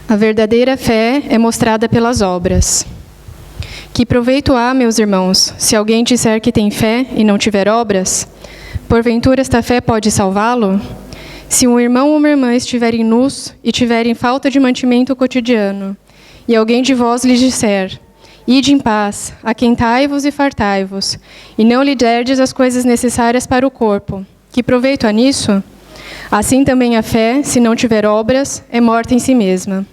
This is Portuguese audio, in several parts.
A verdadeira fé é mostrada pelas obras. Que proveito há, meus irmãos, se alguém disser que tem fé e não tiver obras? Porventura esta fé pode salvá-lo? Se um irmão ou uma irmã estiverem nus e tiverem falta de mantimento cotidiano, e alguém de vós lhes disser: ide em paz, aquentai-vos e fartai-vos, e não lhe derdes as coisas necessárias para o corpo, que proveito há nisso? Assim também a fé, se não tiver obras, é morta em si mesma.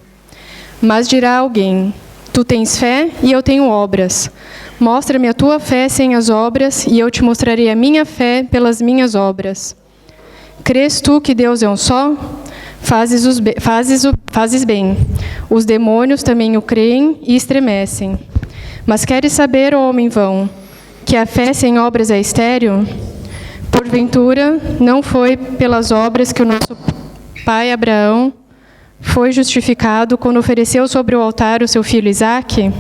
Mas dirá alguém: tu tens fé e eu tenho obras. Mostra-me a tua fé sem as obras, e eu te mostrarei a minha fé pelas minhas obras. Crês tu que Deus é um só? Fazes bem. Os demônios também o creem e estremecem. Mas queres saber, ó homem vão, que a fé sem obras é estéril? Porventura, não foi pelas obras que o nosso pai Abraão foi justificado quando ofereceu sobre o altar o seu filho Isaque?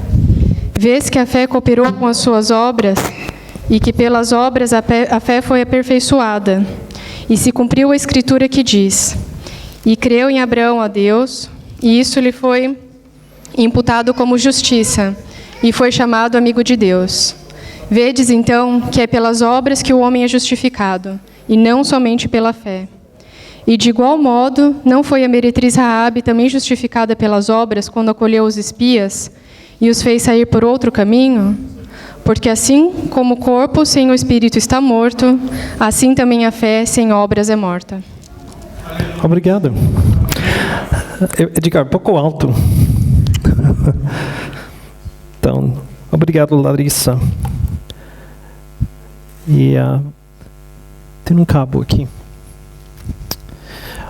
Vês que a fé cooperou com as suas obras, e que pelas obras a fé foi aperfeiçoada. E se cumpriu a escritura que diz: e creu em Abraão a Deus, e isso lhe foi imputado como justiça, e foi chamado amigo de Deus. Vedes, então, que é pelas obras que o homem é justificado, e não somente pela fé. E de igual modo, não foi a meretriz Raabe também justificada pelas obras quando acolheu os espias e os fez sair por outro caminho? Porque assim como o corpo sem o espírito está morto, assim também a fé sem obras é morta. Obrigado. Edgar, um pouco alto. Então, obrigado, Larissa. E tem um cabo aqui.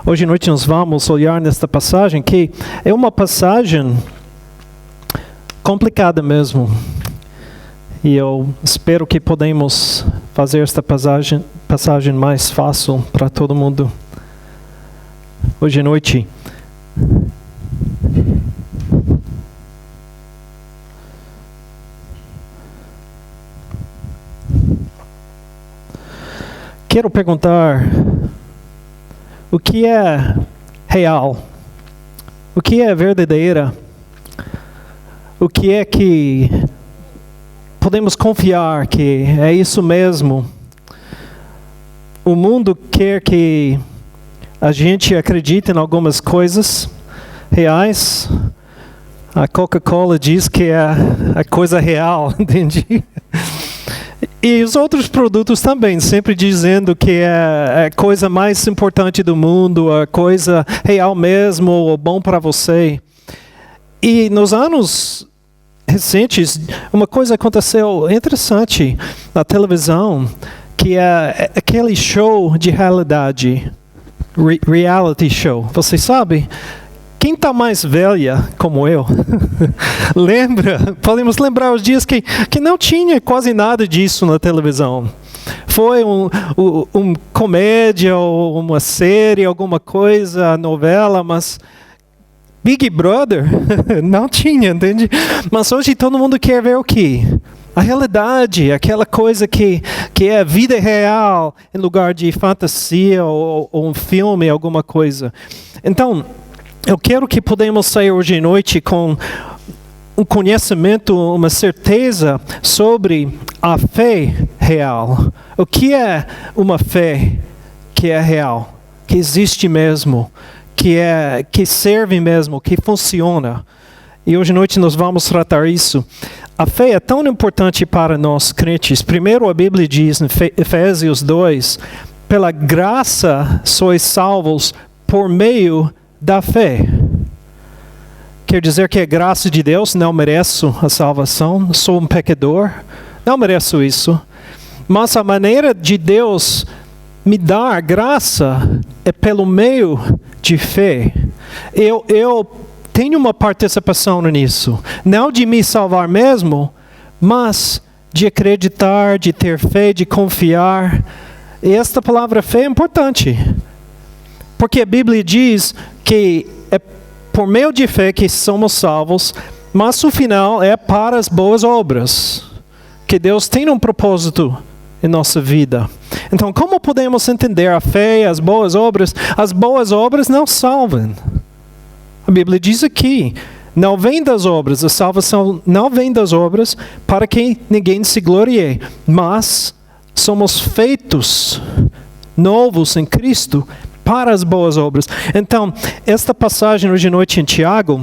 Hoje à noite nós vamos olhar nesta passagem, que é uma passagem complicada mesmo. E eu espero que podemos fazer esta passagem mais fácil para todo mundo. Hoje à noite. Quero perguntar: o que é real? O que é verdadeira? O que é que podemos confiar que é isso mesmo? O mundo quer que a gente acredite em algumas coisas reais. A Coca-Cola diz que é a coisa real, entende? E os outros produtos também, sempre dizendo que é a coisa mais importante do mundo, a coisa real mesmo, ou bom para você. E nos anos recentes, uma coisa aconteceu interessante na televisão, que é aquele show de realidade, reality show. Você sabe? Quem está mais velha, como eu, podemos lembrar os dias que não tinha quase nada disso na televisão. Foi um comédia, ou uma série, alguma coisa, novela, mas Big Brother não tinha, entende? Mas hoje todo mundo quer ver o quê? A realidade, aquela coisa que é vida real, em lugar de fantasia ou um filme, alguma coisa. Então, eu quero que podemos sair hoje à noite com um conhecimento, uma certeza sobre a fé real. O que é uma fé que é real, que existe mesmo, que serve mesmo, que funciona? E hoje à noite nós vamos tratar isso. A fé é tão importante para nós crentes. Primeiro a Bíblia diz em Efésios 2, pela graça sois salvos por meio da fé. Quer dizer que a graça de Deus, não mereço a salvação, sou um pecador, não mereço isso. Mas a maneira de Deus me dar graça é pelo meio de fé. Eu tenho uma participação nisso, não de me salvar mesmo, mas de acreditar, de ter fé, de confiar. E esta palavra fé é importante. Porque a Bíblia diz que é por meio de fé que somos salvos, mas o final é para as boas obras. Que Deus tem um propósito em nossa vida. Então, como podemos entender a fé e as boas obras? As boas obras não salvam. A Bíblia diz aqui, não vem das obras, a salvação não vem das obras para que ninguém se glorie, mas somos feitos novos em Cristo para as boas obras. Então, esta passagem hoje à noite em Tiago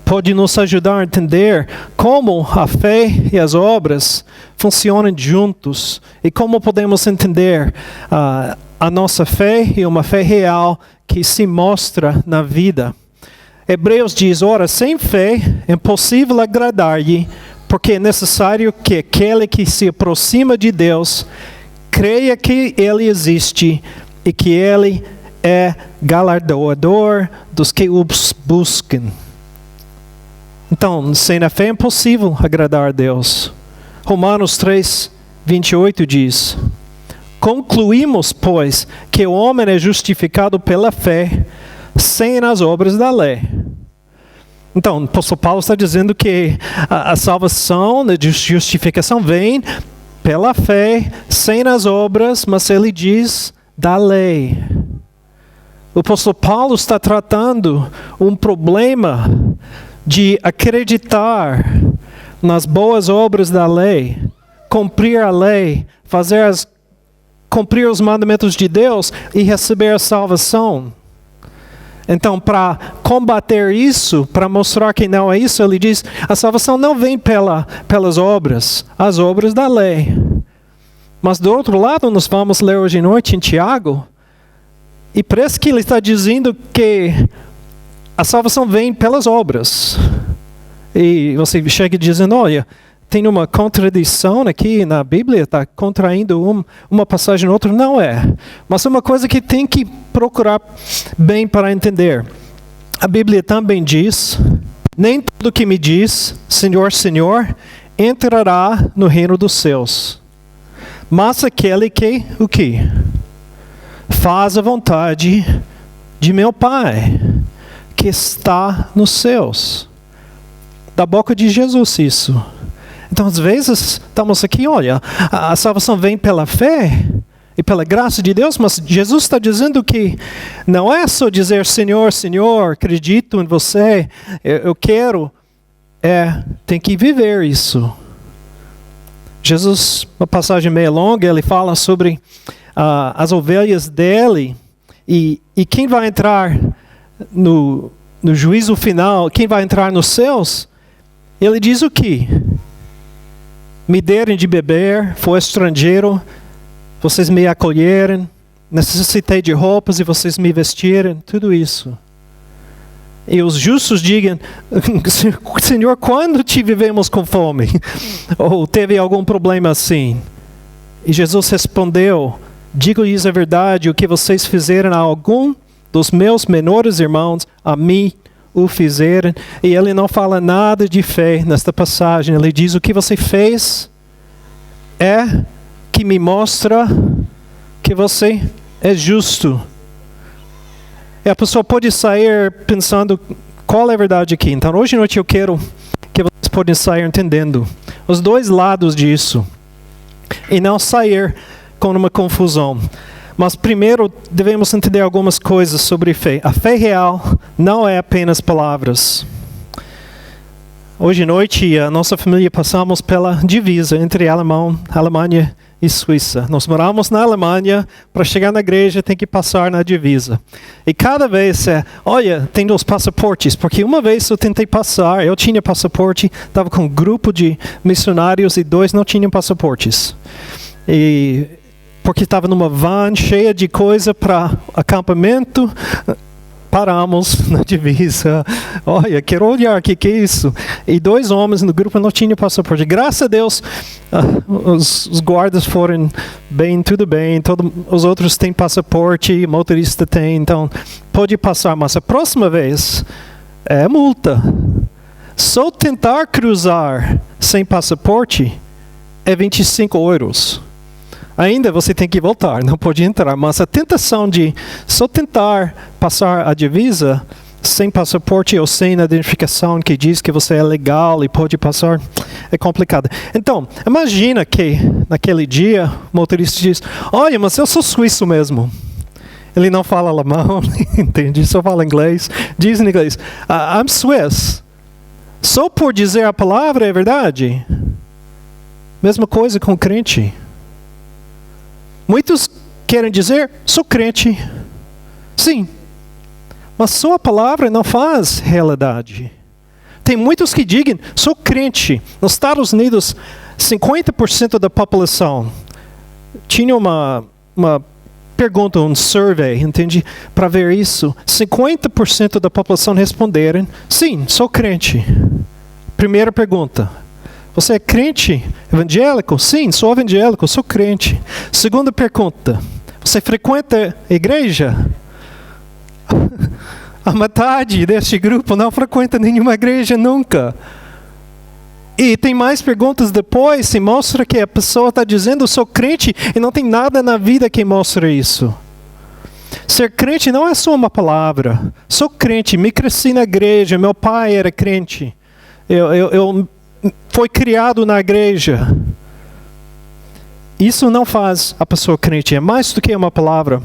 pode nos ajudar a entender como a fé e as obras funcionam juntos e como podemos entender a nossa fé e uma fé real que se mostra na vida. Hebreus diz, ora, sem fé é impossível agradar-lhe, porque é necessário que aquele que se aproxima de Deus creia que Ele existe e que Ele é galardoador dos que o buscam. Então, sem a fé é impossível agradar a Deus. Romanos 3, 28 diz, concluímos, pois, que o homem é justificado pela fé, sem as obras da lei. Então, o apóstolo Paulo está dizendo que a salvação, a justificação vem pela fé, sem as obras, mas ele diz da lei. O apóstolo Paulo está tratando um problema de acreditar nas boas obras da lei, cumprir a lei, cumprir os mandamentos de Deus e receber a salvação. Então, para combater isso, para mostrar que não é isso, ele diz, a salvação não vem pelas obras, as obras da lei. Mas do outro lado, nós vamos ler hoje à noite em Tiago, e parece que ele está dizendo que a salvação vem pelas obras. E você chega dizendo, olha, tem uma contradição aqui na Bíblia, está contraindo uma passagem na outra. Não é. Mas é uma coisa que tem que procurar bem para entender. A Bíblia também diz, nem todo que me diz, Senhor, Senhor, entrará no reino dos céus. Mas aquele que, o quê? Faz a vontade de meu Pai, que está nos céus. Da boca de Jesus isso. Então, às vezes, estamos aqui, olha, a salvação vem pela fé e pela graça de Deus, mas Jesus está dizendo que não é só dizer, Senhor, Senhor, acredito em você, eu quero, tem que viver isso. Jesus, uma passagem meio longa, ele fala sobre as ovelhas dele e quem vai entrar no juízo final, quem vai entrar nos céus, ele diz o quê? Me derem de beber, fui estrangeiro, vocês me acolheram, necessitei de roupas e vocês me vestiram, tudo isso. E os justos digam, Senhor, quando te vivemos com fome? Ou teve algum problema assim? E Jesus respondeu, digo-lhes a verdade, o que vocês fizeram a algum dos meus menores irmãos, a mim o fizeram. E ele não fala nada de fé nesta passagem. Ele diz, o que você fez é que me mostra que você é justo. E a pessoa pode sair pensando, qual é a verdade aqui? Então hoje à noite eu quero que vocês podem sair entendendo os dois lados disso. E não sair com uma confusão. Mas primeiro devemos entender algumas coisas sobre fé. A fé real não é apenas palavras. Hoje à noite a nossa família passamos pela divisa entre Alemanha e Suíça. Nós moramos na Alemanha, para chegar na igreja tem que passar na divisa. E cada vez olha, tem os passaportes, porque uma vez eu tentei passar, eu tinha passaporte, estava com um grupo de missionários e 2 não tinham passaportes. E porque estava numa van cheia de coisa para acampamento, paramos na divisa. Olha, quero olhar, o que é isso? E 2 homens no grupo não tinham passaporte. Graças a Deus, os guardas foram bem, tudo bem. Os outros têm passaporte, o motorista tem, então pode passar. Mas a próxima vez é multa. Só tentar cruzar sem passaporte é 25 euros. Ainda você tem que voltar, não pode entrar. Mas a tentação de só tentar passar a divisa sem passaporte ou sem identificação que diz que você é legal e pode passar, é complicado. Então, imagina que naquele dia o motorista diz, olha, mas eu sou suíço mesmo. Ele não fala alemão, entende? Só fala inglês. Diz em inglês, I'm Swiss. Só por dizer a palavra é verdade. Mesma coisa com crente. Muitos querem dizer, sou crente. Sim. Mas só a palavra não faz realidade. Tem muitos que digam, sou crente. Nos Estados Unidos, 50% da população tinha uma pergunta, um survey, entende? Para ver isso, 50% da população responderam, sim, sou crente. Primeira pergunta, você é crente evangélico? Sim, sou evangélico, sou crente. Segunda pergunta, você frequenta a igreja? A metade deste grupo não frequenta nenhuma igreja nunca. E tem mais perguntas depois, se mostra que a pessoa está dizendo, sou crente, e não tem nada na vida que mostre isso. Ser crente não é só uma palavra. Sou crente, me cresci na igreja, meu pai era crente. Eu fui criado na igreja. Isso não faz a pessoa crente, é mais do que uma palavra.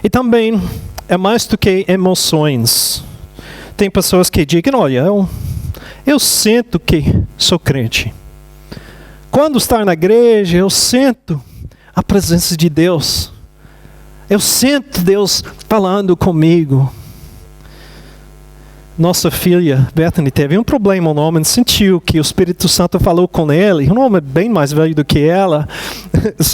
E também é mais do que emoções. Tem pessoas que dizem, olha, eu sinto que sou crente. Quando estar na igreja, eu sinto a presença de Deus. Eu sinto Deus falando comigo. Nossa filha, Bethany, teve um problema. Um homem sentiu que o Espírito Santo falou com ele. Um homem bem mais velho do que ela.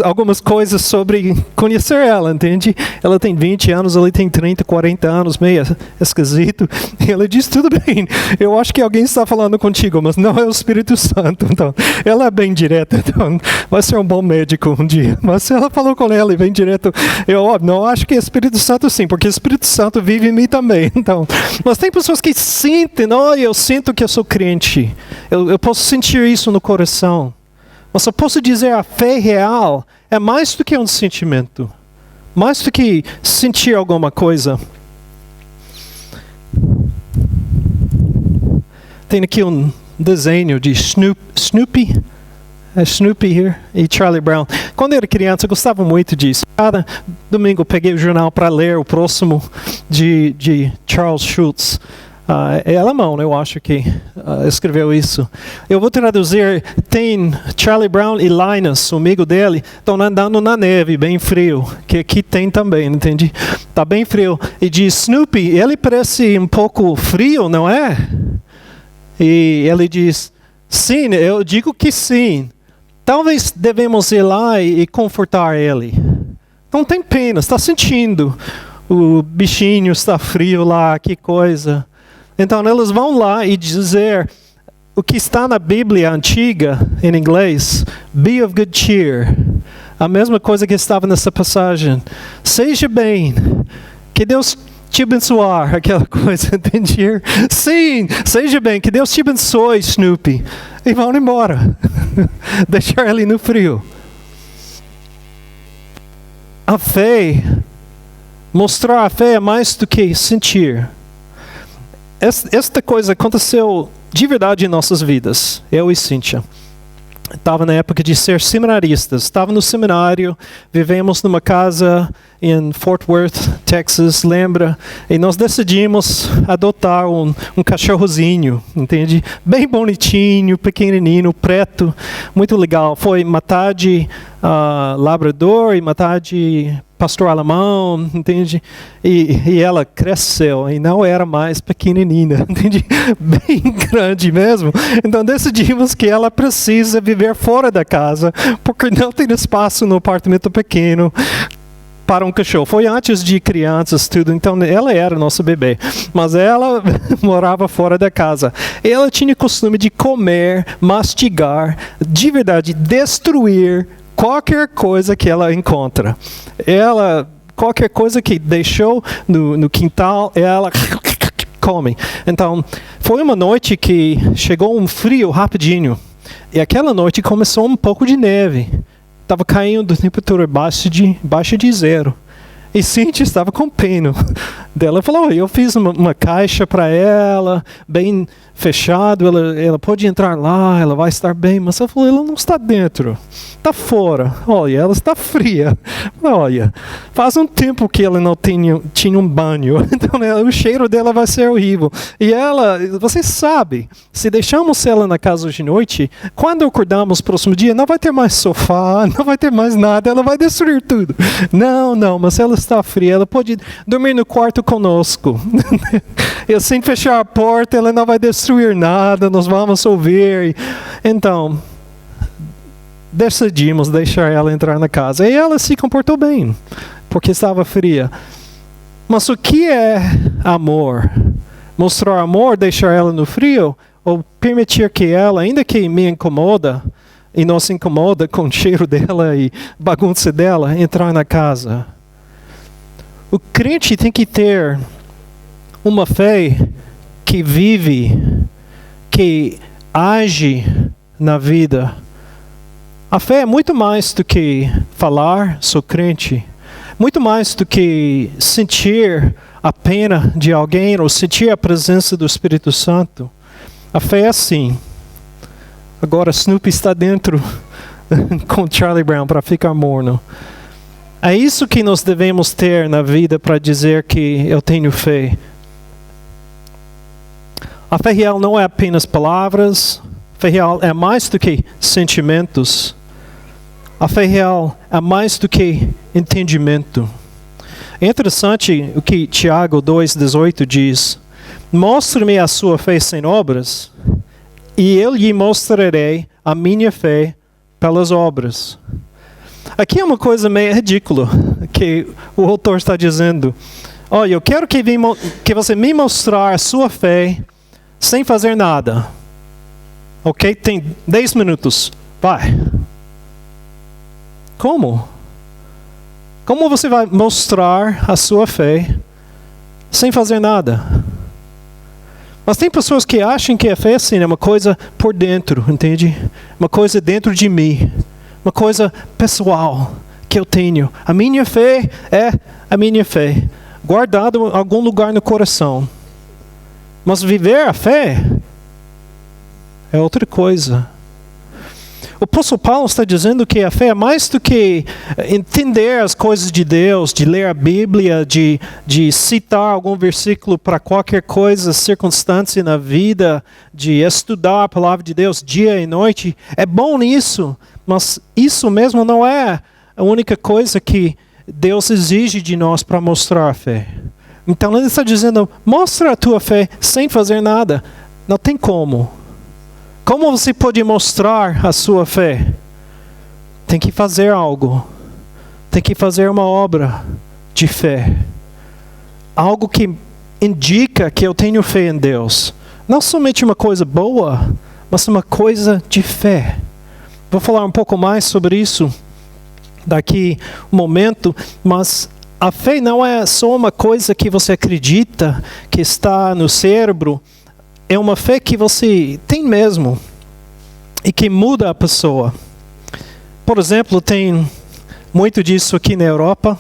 Algumas coisas sobre conhecer ela, entende? Ela tem 20 anos, ele tem 30, 40 anos, meio esquisito. E ela diz, tudo bem, eu acho que alguém está falando contigo, mas não é o Espírito Santo. Então, ela é bem direta, então vai ser um bom médico um dia. Mas ela falou com ela e bem direto, eu não acho que é Espírito Santo sim, porque o Espírito Santo vive em mim também. Então, mas tem pessoas que sentem, eu sinto que eu sou crente. Eu posso sentir isso no coração. Mas eu posso dizer a fé real é mais do que um sentimento. Mais do que sentir alguma coisa. Tem aqui um desenho de Snoopy. É Snoopy here e Charlie Brown. Quando eu era criança, eu gostava muito disso. Cada domingo eu peguei o jornal para ler o próximo de Charles Schulz. É alemão, eu acho que escreveu isso. Eu vou traduzir. Tem Charlie Brown e Linus, o amigo dele, estão andando na neve, bem frio. Que aqui tem também, entende? Está bem frio. E diz, Snoopy, ele parece um pouco frio, não é? E ele diz, sim, eu digo que sim. Talvez devemos ir lá e confortar ele. Não tem pena, está sentindo. O bichinho está frio lá, que coisa. Então eles vão lá e dizer o que está na Bíblia antiga, em inglês, be of good cheer. A mesma coisa que estava nessa passagem. Seja bem, que Deus te abençoar, aquela coisa, entende? Sim, seja bem, que Deus te abençoe, Snoopy. E vão embora. Deixar ele no frio. A fé, mostrar a fé é mais do que sentir. Esta coisa aconteceu de verdade em nossas vidas. Eu e Cíntia. Estava na época de ser seminaristas. Estava no seminário, vivemos numa casa em Fort Worth, Texas, lembra? E nós decidimos adotar um cachorrozinho, entende? Bem bonitinho, pequenininho, preto, muito legal. Foi metade labrador e metade pastor alemão, entende? E ela cresceu e não era mais pequenininha, entende? Bem grande mesmo. Então decidimos que ela precisa viver fora da casa, porque não tem espaço no apartamento pequeno para um cachorro. Foi antes de crianças, tudo. Então ela era nosso bebê. Mas ela morava fora da casa. Ela tinha o costume de comer, mastigar, de verdade, destruir qualquer coisa que ela encontra. Qualquer coisa que deixou no quintal, ela come. Então, foi uma noite que chegou um frio rapidinho. E aquela noite começou um pouco de neve. Estava caindo a temperatura baixa de zero. E Cíntia estava com pena dela. Falou, eu fiz uma caixa para ela, bem fechado, ela pode entrar lá, ela vai estar bem. Mas ela falou, ela não está dentro, está fora. Olha, ela está fria. Olha, faz um tempo que ela não tinha um banho. Então, né, o cheiro dela vai ser horrível. E ela, você sabe, se deixamos ela na casa de noite, quando acordamos no próximo dia, não vai ter mais sofá, não vai ter mais nada, ela vai destruir tudo. Não, mas ela está fria, ela pode dormir no quarto conosco. E sem fechar a porta, ela não vai destruir nada, nós vamos ouvir. Então, decidimos deixar ela entrar na casa. E ela se comportou bem, porque estava fria. Mas o que é amor? Mostrar amor, deixar ela no frio? Ou permitir que ela, ainda que me incomoda, e não se incomoda com o cheiro dela e bagunça dela, entrar na casa? O crente tem que ter uma fé que vive, que age na vida. A fé é muito mais do que falar, sou crente. Muito mais do que sentir a pena de alguém ou sentir a presença do Espírito Santo. A fé é assim. Agora Snoopy está dentro com Charlie Brown para ficar morno. É isso que nós devemos ter na vida para dizer que eu tenho fé. A fé real não é apenas palavras. A fé real é mais do que sentimentos. A fé real é mais do que entendimento. É interessante o que Tiago 2,18 diz. Mostre-me a sua fé sem obras, e eu lhe mostrarei a minha fé pelas obras. Aqui é uma coisa meio ridícula que o autor está dizendo. Olha, eu quero que você me mostrar a sua fé sem fazer nada. Ok? Tem 10 minutos. Vai. Como? Como você vai mostrar a sua fé sem fazer nada? Mas tem pessoas que acham que a fé assim, é uma coisa por dentro, entende? Uma coisa dentro de mim. Uma coisa pessoal que eu tenho. A minha fé é a minha fé. Guardado em algum lugar no coração. Mas viver a fé é outra coisa. O apóstolo Paulo está dizendo que a fé é mais do que entender as coisas de Deus, de ler a Bíblia, de citar algum versículo para qualquer coisa, circunstância na vida, de estudar a palavra de Deus dia e noite. É bom nisso, mas isso mesmo não é a única coisa que Deus exige de nós para mostrar a fé. Então ele está dizendo, mostra a tua fé sem fazer nada. Não tem como. Como você pode mostrar a sua fé? Tem que fazer algo. Tem que fazer uma obra de fé. Algo que indica que eu tenho fé em Deus. Não somente uma coisa boa, mas uma coisa de fé. Vou falar um pouco mais sobre isso daqui um momento, mas a fé não é só uma coisa que você acredita, que está no cérebro. É uma fé que você tem mesmo e que muda a pessoa. Por exemplo, tem muito disso aqui na Europa.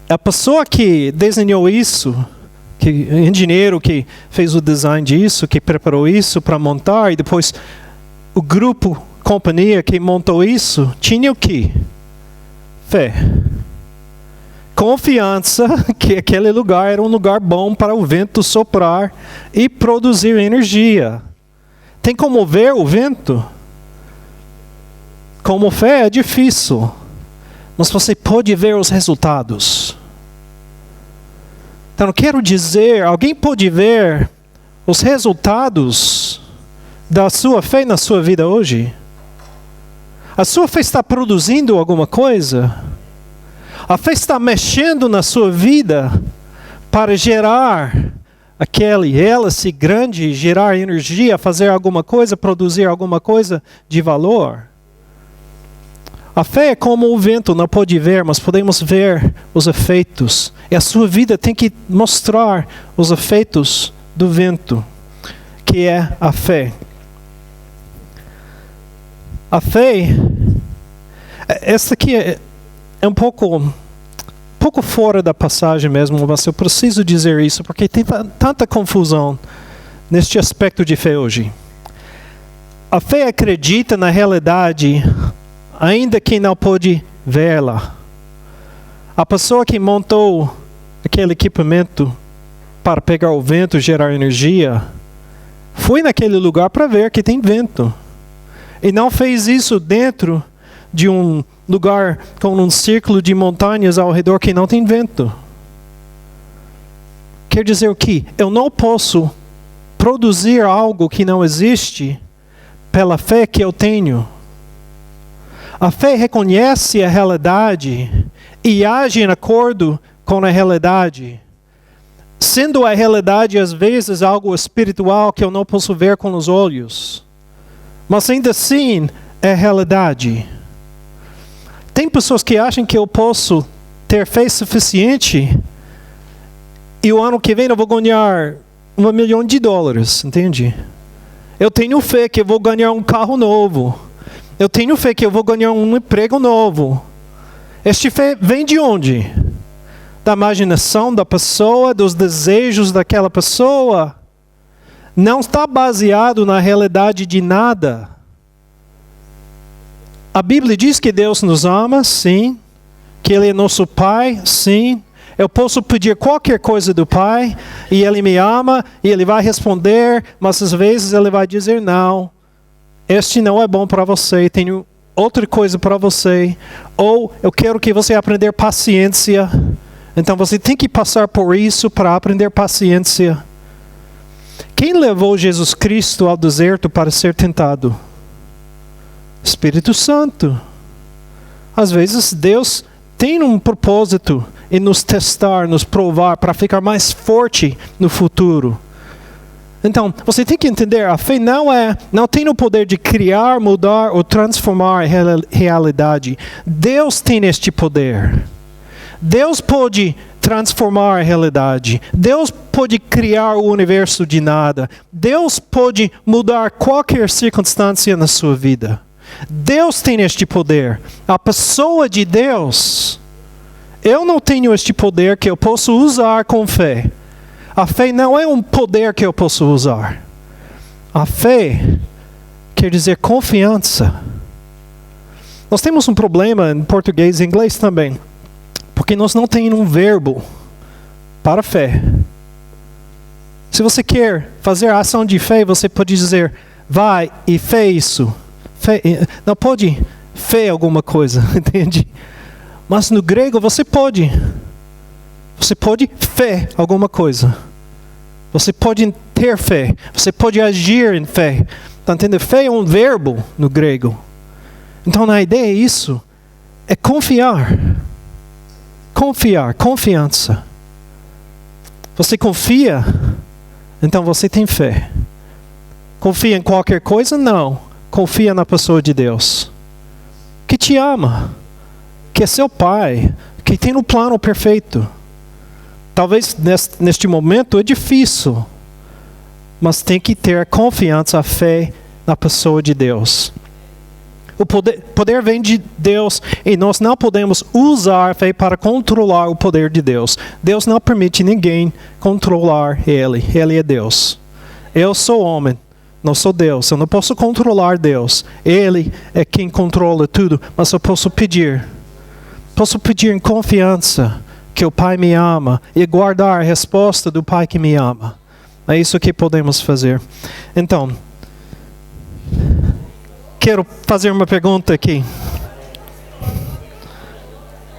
A pessoa que desenhou isso, engenheiro que fez o design disso, que preparou isso para montar, e depois o grupo, companhia que montou isso, tinha o quê? Fé. Confiança que aquele lugar era um lugar bom para o vento soprar e produzir energia. Tem como ver o vento? Como fé é difícil, mas você pode ver os resultados. Então eu quero dizer, alguém pode ver os resultados da sua fé na sua vida hoje? A sua fé está produzindo alguma coisa? A fé está mexendo na sua vida para gerar aquele hélice grande, gerar energia, fazer alguma coisa, produzir alguma coisa de valor. A fé é como o vento, não pode ver, mas podemos ver os efeitos. E a sua vida tem que mostrar os efeitos do vento, que é a fé. A fé, essa aqui é um pouco pouco fora da passagem mesmo, mas eu preciso dizer isso porque tem tanta confusão neste aspecto de fé hoje. A fé acredita na realidade, ainda que não pode vê-la. A pessoa que montou aquele equipamento para pegar o vento e gerar energia, foi naquele lugar para ver que tem vento. E não fez isso dentro de um lugar com um círculo de montanhas ao redor que não tem vento. Quer dizer o quê? Eu não posso produzir algo que não existe pela fé que eu tenho. A fé reconhece a realidade e age em acordo com a realidade. Sendo a realidade às vezes algo espiritual que eu não posso ver com os olhos. Mas ainda assim é realidade. Tem pessoas que acham que eu posso ter fé suficiente e o ano que vem eu vou ganhar $1 milhão, entende? Eu tenho fé que eu vou ganhar um carro novo. Eu tenho fé que eu vou ganhar um emprego novo. Este fé vem de onde? Da imaginação da pessoa, dos desejos daquela pessoa. Não está baseado na realidade de nada. A Bíblia diz que Deus nos ama, sim. Que Ele é nosso Pai, sim. Eu posso pedir qualquer coisa do Pai e Ele me ama e Ele vai responder, mas às vezes Ele vai dizer não. Este não é bom para você, tenho outra coisa para você. Ou eu quero que você aprenda paciência. Então você tem que passar por isso para aprender paciência. Quem levou Jesus Cristo ao deserto para ser tentado? Espírito Santo. Às vezes Deus tem um propósito em nos testar, nos provar, para ficar mais forte no futuro. Então, você tem que entender, a fé não tem o poder de criar, mudar ou transformar a realidade. Deus tem este poder. Deus pode transformar a realidade. Deus pode criar o universo de nada. Deus pode mudar qualquer circunstância na sua vida. Deus tem este poder. A pessoa de Deus, eu não tenho este poder que eu posso usar com fé. A fé não é um poder que eu posso usar. A fé quer dizer confiança. Nós temos um problema em português e inglês também. Porque nós não temos um verbo para fé. Se você quer fazer a ação de fé, você pode dizer, vai e fé isso. Fé, não pode fé alguma coisa, entende? Mas no grego você pode. Você pode fé alguma coisa. Você pode ter fé. Você pode agir em fé. Está entendendo? Fé é um verbo no grego. Então na ideia é isso. É confiar. Confiar, confiança. Você confia, então você tem fé. Confia em qualquer coisa? Não. Confia na pessoa de Deus. Que te ama. Que é seu Pai. Que tem um plano perfeito. Talvez neste momento é difícil. Mas tem que ter confiança, a fé na pessoa de Deus. O poder vem de Deus e nós não podemos usar a fé para controlar o poder de Deus. Deus não permite ninguém controlar Ele. Ele é Deus. Eu sou homem, não sou Deus. Eu não posso controlar Deus. Ele é quem controla tudo, mas eu posso pedir. Posso pedir em confiança que o Pai me ama e guardar a resposta do Pai que me ama. É isso que podemos fazer. Então, quero fazer uma pergunta aqui.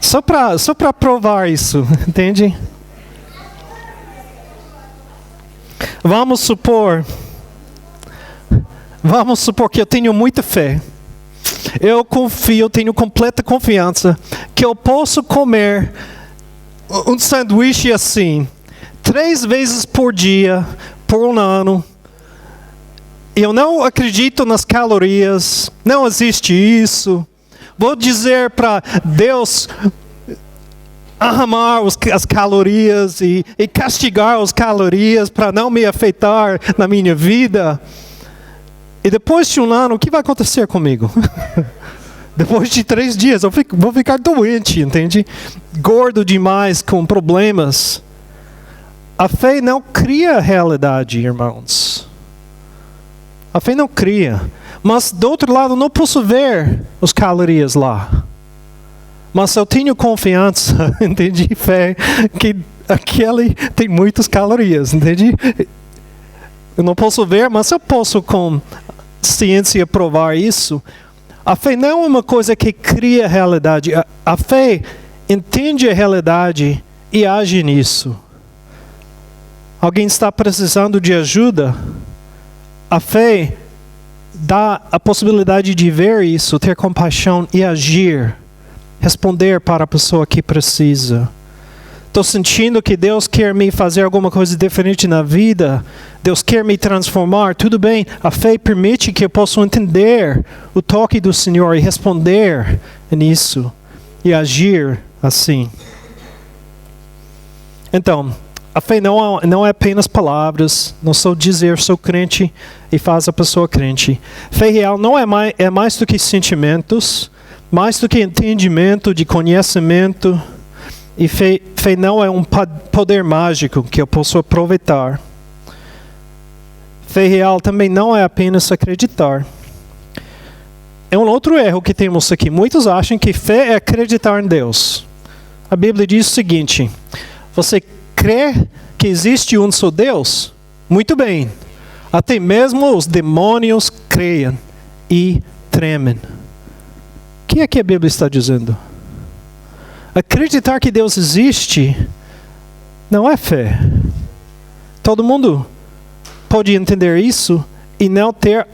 Só para provar isso, entende? Vamos supor que eu tenho muita fé. Eu confio, tenho completa confiança que eu posso comer um sanduíche assim 3 vezes por dia, por um ano. Eu não acredito nas calorias, não existe isso. Vou dizer para Deus arrumar as calorias e castigar as calorias para não me afetar na minha vida. E depois de um ano, o que vai acontecer comigo? Depois de 3 dias eu vou ficar doente, entende? Gordo demais, com problemas. A fé não cria realidade, irmãos. A fé não cria. Mas do outro lado, não posso ver as calorias lá. Mas eu tenho confiança, entende? Fé, que aquele tem muitas calorias, entende? Eu não posso ver, mas eu posso com ciência provar isso. A fé não é uma coisa que cria realidade. A fé entende a realidade e age nisso. Alguém está precisando de ajuda? A fé dá a possibilidade de ver isso, ter compaixão e agir. Responder para a pessoa que precisa. Estou sentindo que Deus quer me fazer alguma coisa diferente na vida. Deus quer me transformar. Tudo bem. A fé permite que eu possa entender o toque do Senhor e responder nisso. E agir assim. Então, a fé não é apenas palavras. Não só dizer sou crente e faz a pessoa crente. Fé real não é mais do que sentimentos. Mais do que entendimento, de conhecimento. E fé não é um poder mágico que eu posso aproveitar. Fé real também não é apenas acreditar. É um outro erro que temos aqui. Muitos acham que fé é acreditar em Deus. A Bíblia diz o seguinte: você crê que existe um só Deus? Muito bem. Até mesmo os demônios creem e tremem. O que é que a Bíblia está dizendo? Acreditar que Deus existe não é fé. Todo mundo pode entender isso e não ter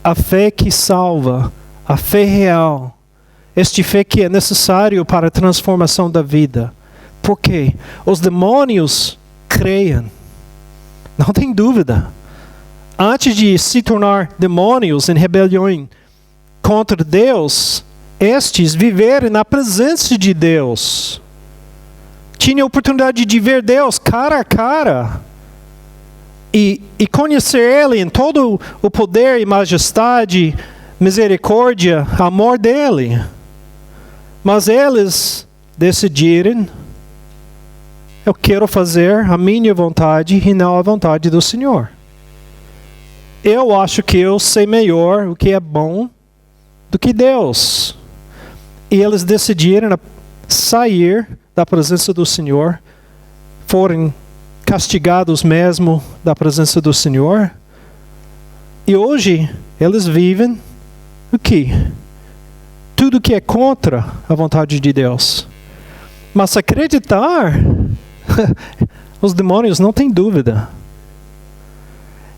a fé que salva, a fé real. Este fé que é necessário para a transformação da vida. Por quê? Os demônios creem. Não tem dúvida. Antes de se tornar demônios em rebelião contra Deus, estes viveram na presença de Deus. Tinham a oportunidade de ver Deus cara a cara. E conhecer Ele em todo o poder e majestade, misericórdia, amor dEle. Mas eles decidiram: eu quero fazer a minha vontade e não a vontade do Senhor. Eu acho que eu sei melhor o que é bom do que Deus. E eles decidiram sair da presença do Senhor, foram castigados mesmo da presença do Senhor. E hoje eles vivem o quê? Tudo que é contra a vontade de Deus. Mas acreditar, os demônios não têm dúvida.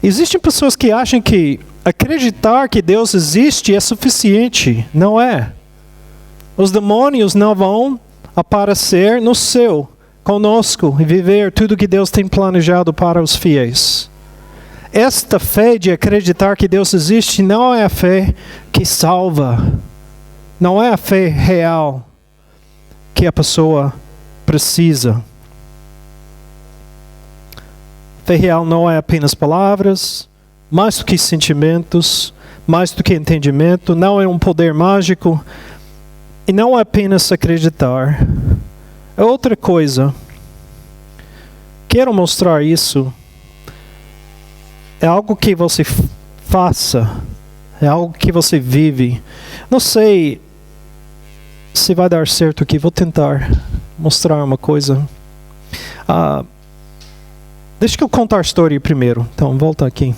Existem pessoas que acham que acreditar que Deus existe é suficiente. Não é. Os demônios não vão aparecer no céu conosco e viver tudo que Deus tem planejado para os fiéis. Esta fé de acreditar que Deus existe não é a fé que salva. Não é a fé real que a pessoa precisa. Fé real não é apenas palavras, mais do que sentimentos, mais do que entendimento, não é um poder mágico. E não é apenas acreditar. É outra coisa. Quero mostrar isso. É algo que você faça. É algo que você vive. Não sei se vai dar certo aqui. Vou tentar mostrar uma coisa. Deixa eu contar a história primeiro. Então, volta aqui.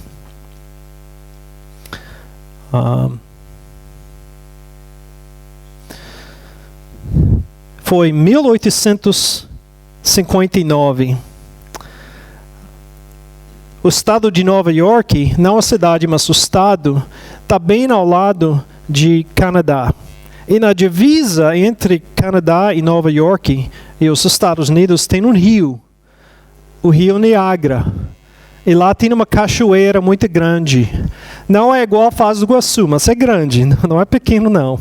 Foi 1859. O estado de Nova York, não a cidade, mas o estado, está bem ao lado de Canadá. E na divisa entre Canadá e Nova York e os Estados Unidos tem um rio, o Rio Niágara. E lá tem uma cachoeira muito grande. Não é igual a Foz do Iguaçu, mas é grande, não é pequeno não.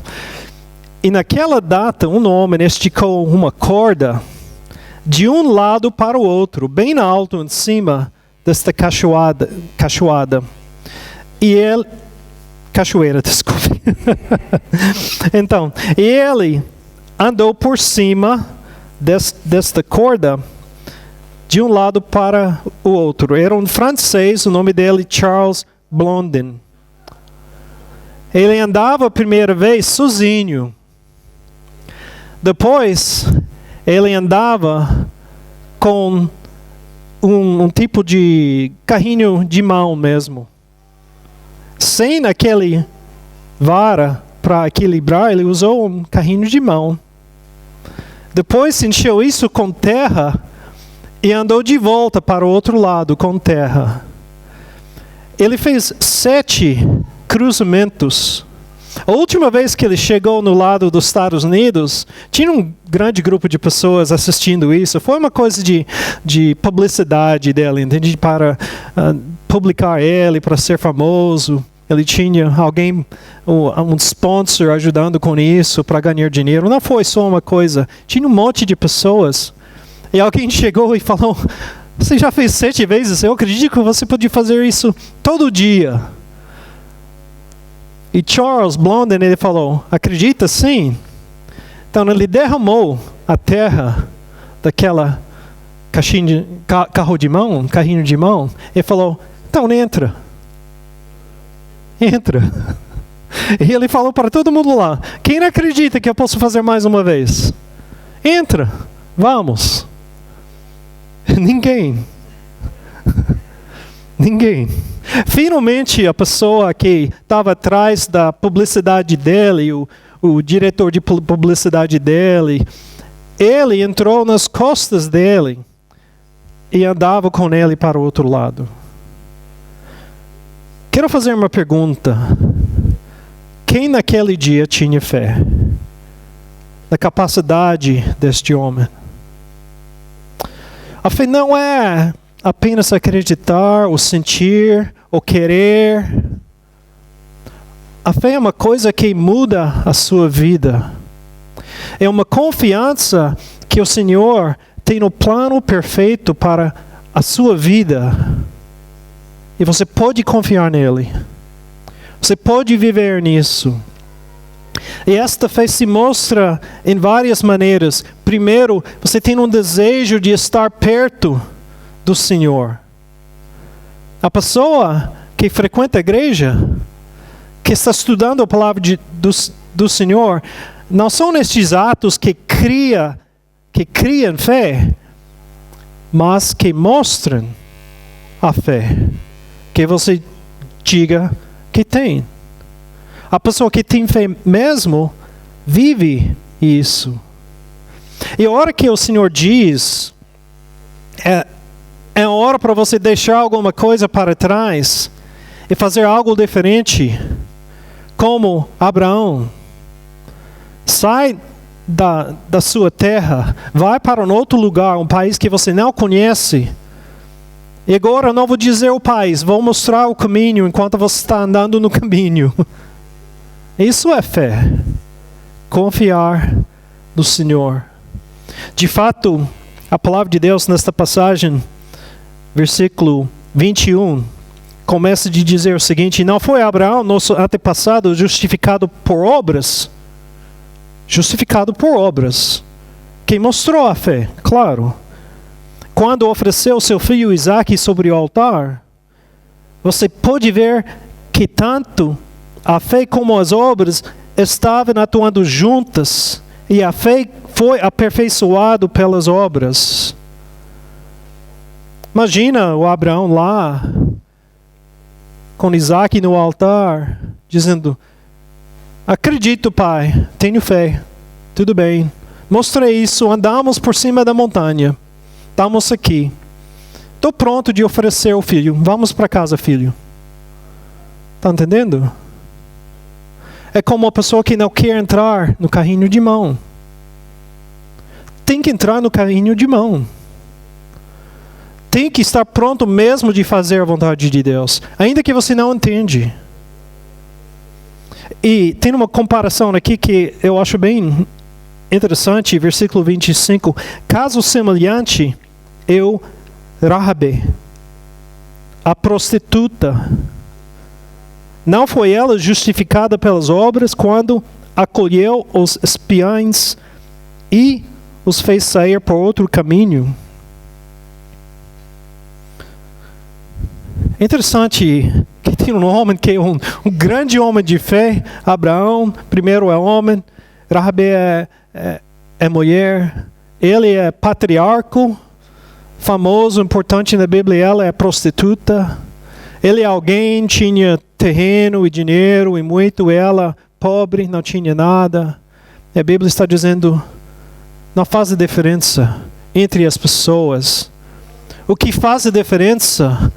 E naquela data, um homem esticou uma corda de um lado para o outro, bem alto em cima desta cachoada. E Cachoeira, desculpe. Então, ele andou por cima desta corda de um lado para o outro. Era um francês, o nome dele Charles Blondin. Ele andava a primeira vez sozinho. Depois, ele andava com um tipo de carrinho de mão mesmo. Sem aquele vara para equilibrar, ele usou um carrinho de mão. Depois encheu isso com terra e andou de volta para o outro lado com terra. Ele fez 7 cruzamentos. A última vez que ele chegou no lado dos Estados Unidos, tinha um grande grupo de pessoas assistindo isso. Foi uma coisa de publicidade dele, entende? Para publicar ele, para ser famoso. Ele tinha alguém, um sponsor ajudando com isso para ganhar dinheiro. Não foi só uma coisa. Tinha um monte de pessoas. E alguém chegou e falou, você já fez 7 vezes? Eu acredito que você podia fazer isso todo dia. E Charles Blondin, ele falou, acredita sim? Então ele derramou a terra daquela carrinho de mão, e falou, então entra. Entra. E ele falou para todo mundo lá, quem não acredita que eu posso fazer mais uma vez? Entra, vamos. Ninguém. Ninguém. Finalmente, a pessoa que estava atrás da publicidade dele, o diretor de publicidade dele, ele entrou nas costas dele e andava com ele para o outro lado. Quero fazer uma pergunta. Quem naquele dia tinha fé na capacidade deste homem? A fé não é apenas acreditar, ou sentir, ou querer. A fé é uma coisa que muda a sua vida. É uma confiança que o Senhor tem um plano perfeito para a sua vida. E você pode confiar nele. Você pode viver nisso. E esta fé se mostra em várias maneiras. Primeiro, você tem um desejo de estar perto do Senhor. A pessoa que frequenta a igreja, que está estudando a palavra do Senhor, não são estes atos que criam fé, mas que mostram a fé que você diga que tem. A pessoa que tem fé mesmo vive isso. E a hora que o Senhor diz, é hora para você deixar alguma coisa para trás e fazer algo diferente, como Abraão. Sai da sua terra, vai para um outro lugar, um país que você não conhece. E agora eu não vou dizer o país, vou mostrar o caminho enquanto você está andando no caminho. Isso é fé. Confiar no Senhor. De fato, a palavra de Deus nesta passagem, versículo 21, começa de dizer o seguinte: não foi Abraão, nosso antepassado, justificado por obras? Justificado por obras. Quem mostrou a fé, claro. Quando ofereceu seu filho Isaque sobre o altar, você pode ver que tanto a fé como as obras estavam atuando juntas, e a fé foi aperfeiçoada pelas obras. Imagina o Abraão lá, com Isaque no altar, dizendo: acredito, pai, tenho fé, tudo bem, mostrei isso, andamos por cima da montanha, estamos aqui, estou pronto de oferecer o filho, vamos para casa, filho. Está entendendo? É como uma pessoa que não quer entrar no carrinho de mão. Tem que entrar no carrinho de mão. Tem que estar pronto mesmo de fazer a vontade de Deus, ainda que você não entende. E tem uma comparação aqui que eu acho bem interessante, versículo 25. Caso semelhante, Rahabe, a prostituta, Não foi ela justificada pelas obras quando acolheu os espiães e os fez sair por outro caminho? É interessante que tem um homem que é um grande homem de fé, Abraão, primeiro é homem, Rahabe é mulher, ele é patriarca, famoso, importante na Bíblia, ela é prostituta. Ele é alguém, tinha terreno e dinheiro e muito, ela pobre, não tinha nada. E a Bíblia está dizendo, não faz a diferença entre as pessoas. O que faz a diferença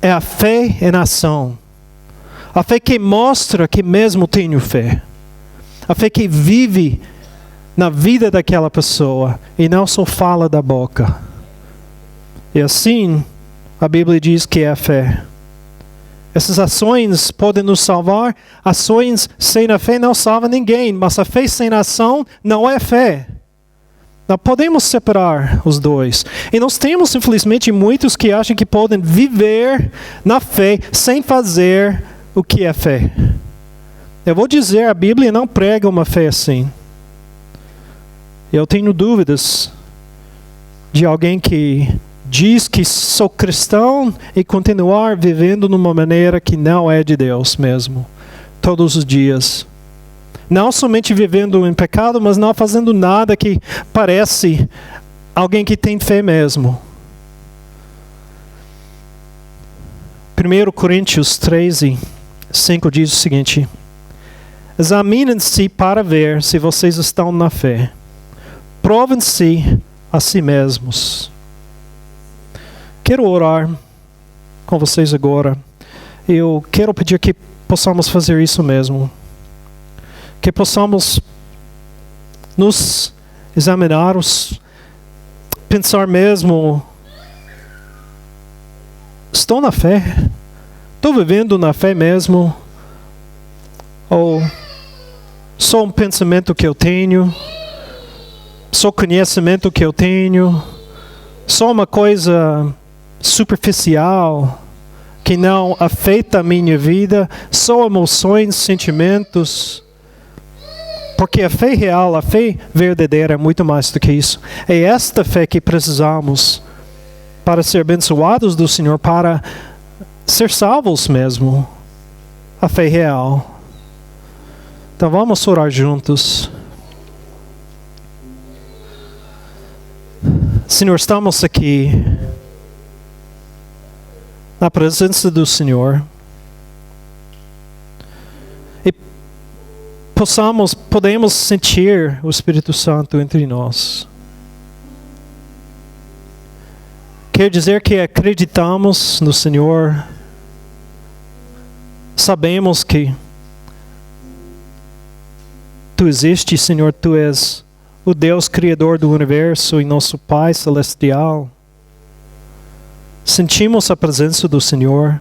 é a fé em ação. A fé que mostra que mesmo tenho fé. A fé que vive na vida daquela pessoa e não só fala da boca. E assim, a Bíblia diz que é a fé. Essas ações podem nos salvar. Ações sem a fé não salvam ninguém. Mas a fé sem ação não é fé. Não podemos separar os dois. E nós temos, infelizmente, muitos que acham que podem viver na fé sem fazer o que é fé. Eu vou dizer, a Bíblia não prega uma fé assim. Eu tenho dúvidas de alguém que diz que sou cristão e continuar vivendo de uma maneira que não é de Deus mesmo, todos os dias. Não somente vivendo em pecado, mas não fazendo nada que parece alguém que tem fé mesmo. 1 Coríntios 13:5 diz o seguinte: examinem-se para ver se vocês estão na fé. Provem-se a si mesmos. Quero orar com vocês agora. Eu quero pedir que possamos fazer isso mesmo. Que possamos nos examinar, pensar mesmo, estou na fé? Estou vivendo na fé mesmo? Ou só um pensamento que eu tenho? Só conhecimento que eu tenho? Só uma coisa superficial que não afeta a minha vida? Só emoções, sentimentos? Porque a fé real, a fé verdadeira é muito mais do que isso. É esta fé que precisamos para ser abençoados do Senhor, para ser salvos mesmo. A fé real. Então vamos orar juntos. Senhor, estamos aqui na presença do Senhor. Podemos sentir o Espírito Santo entre nós. Quer dizer que acreditamos no Senhor. Sabemos que Tu existes, Senhor. Tu és o Deus Criador do universo e nosso Pai Celestial. Sentimos a presença do Senhor.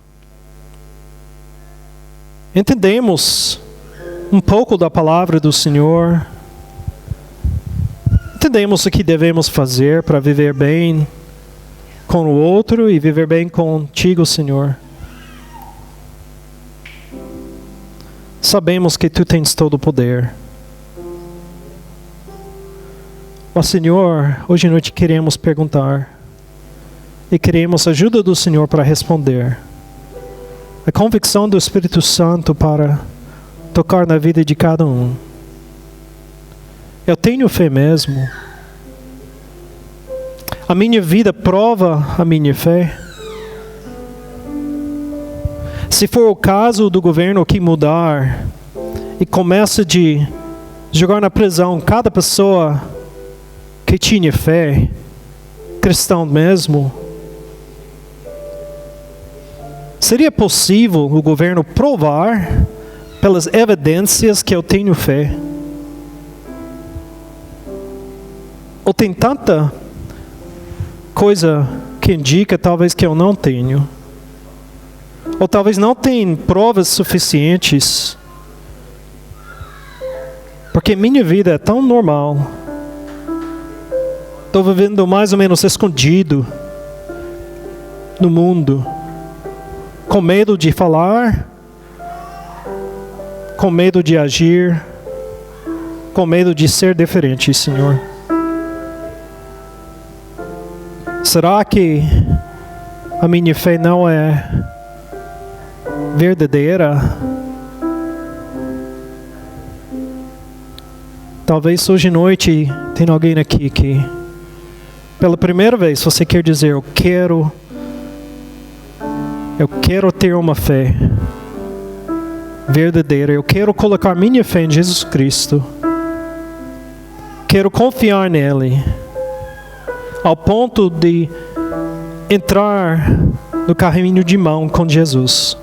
Entendemos um pouco da palavra do Senhor. Entendemos o que devemos fazer para viver bem com o outro e viver bem contigo, Senhor. Sabemos que Tu tens todo o poder. Mas, Senhor, hoje à noite queremos perguntar e queremos a ajuda do Senhor para responder. A convicção do Espírito Santo para tocar na vida de cada um. Eu tenho fé mesmo. A minha vida prova a minha fé. Se for o caso do governo aqui mudar e começa de jogar na prisão cada pessoa que tinha fé, cristão mesmo, seria possível o governo provar pelas evidências que eu tenho fé? Ou tem tanta coisa que indica talvez que eu não tenho? Ou talvez não tem provas suficientes? Porque minha vida é tão normal. Estou vivendo mais ou menos escondido no mundo, com medo de falar, com medo de agir, com medo de ser diferente, Senhor. Será que a minha fé não é verdadeira? Talvez hoje à noite tenha alguém aqui que, pela primeira vez, você quer dizer, eu quero ter uma fé verdadeira. Eu quero colocar minha fé em Jesus Cristo. Quero confiar nele, ao ponto de entrar no caminho de mão com Jesus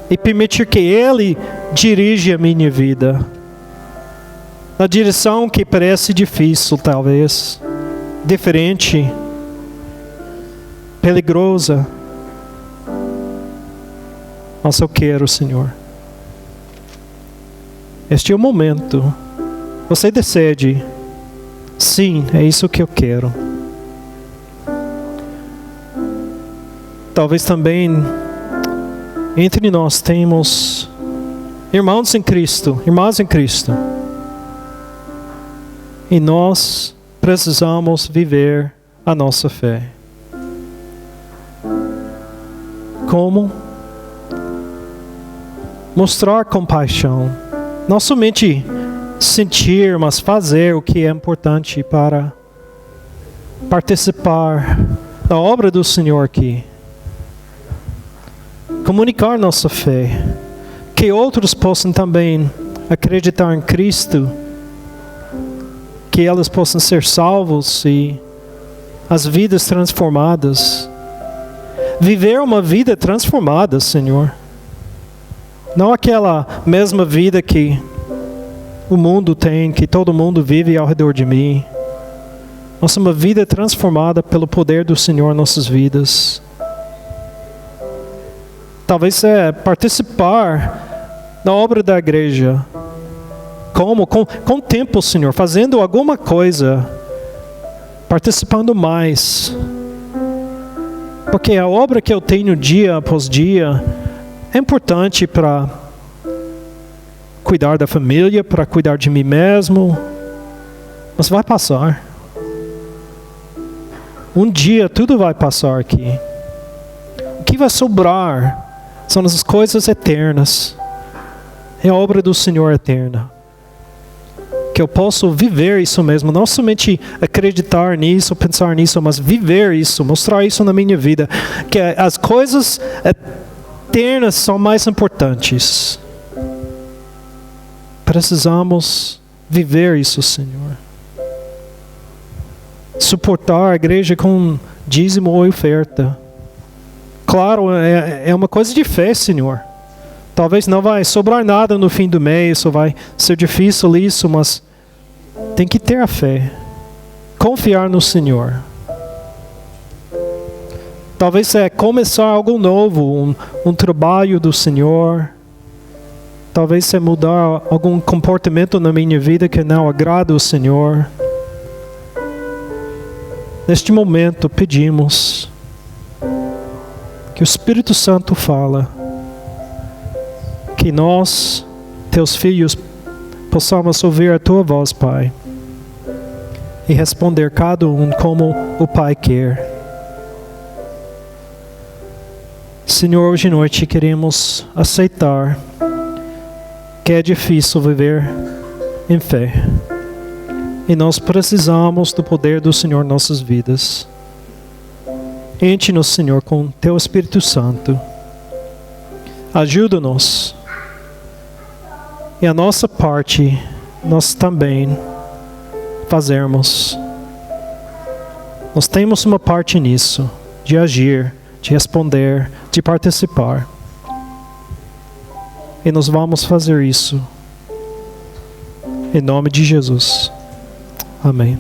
e permitir que Ele dirija a minha vida na direção que parece difícil, talvez, diferente, peligrosa. Mas eu quero, Senhor. Este é o momento. Você decide. Sim, é isso que eu quero. Talvez também entre nós temos irmãos em Cristo, irmãs em Cristo. E nós precisamos viver a nossa fé. Como? Mostrar compaixão. Não somente sentir, mas fazer o que é importante para participar da obra do Senhor aqui. Comunicar nossa fé. Que outros possam também acreditar em Cristo. Que elas possam ser salvos e as vidas transformadas. Viver uma vida transformada, Senhor. Não aquela mesma vida que o mundo tem, que todo mundo vive ao redor de mim. Mas uma vida transformada pelo poder do Senhor em nossas vidas. Talvez participar da obra da igreja. Como? Com tempo, Senhor, fazendo alguma coisa, participando mais. Porque a obra que eu tenho dia após dia é importante para cuidar da família, para cuidar de mim mesmo. Mas vai passar. Um dia tudo vai passar aqui. O que vai sobrar são as coisas eternas. É a obra do Senhor eterna. Que eu posso viver isso mesmo, não somente acreditar nisso, pensar nisso, mas viver isso, mostrar isso na minha vida. Que as coisas eternas são mais importantes. Precisamos viver isso, Senhor. Suportar a igreja com dízimo ou oferta. Claro, é uma coisa de fé, Senhor. Talvez não vai sobrar nada no fim do mês, ou vai ser difícil isso, mas tem que ter a fé. Confiar no Senhor. Talvez começar algo novo, um trabalho do Senhor. Talvez mudar algum comportamento na minha vida que não agrada o Senhor. Neste momento pedimos que o Espírito Santo fala. Que nós, teus filhos, possamos ouvir a tua voz, Pai, e responder cada um como o Pai quer. Senhor, hoje à noite queremos aceitar que é difícil viver em fé. E nós precisamos do poder do Senhor em nossas vidas. Enche-nos, Senhor, com teu Espírito Santo. Ajuda-nos. E a nossa parte, nós também fazermos. Nós temos uma parte nisso, de agir, de responder, de participar. E nós vamos fazer isso. Em nome de Jesus. Amém.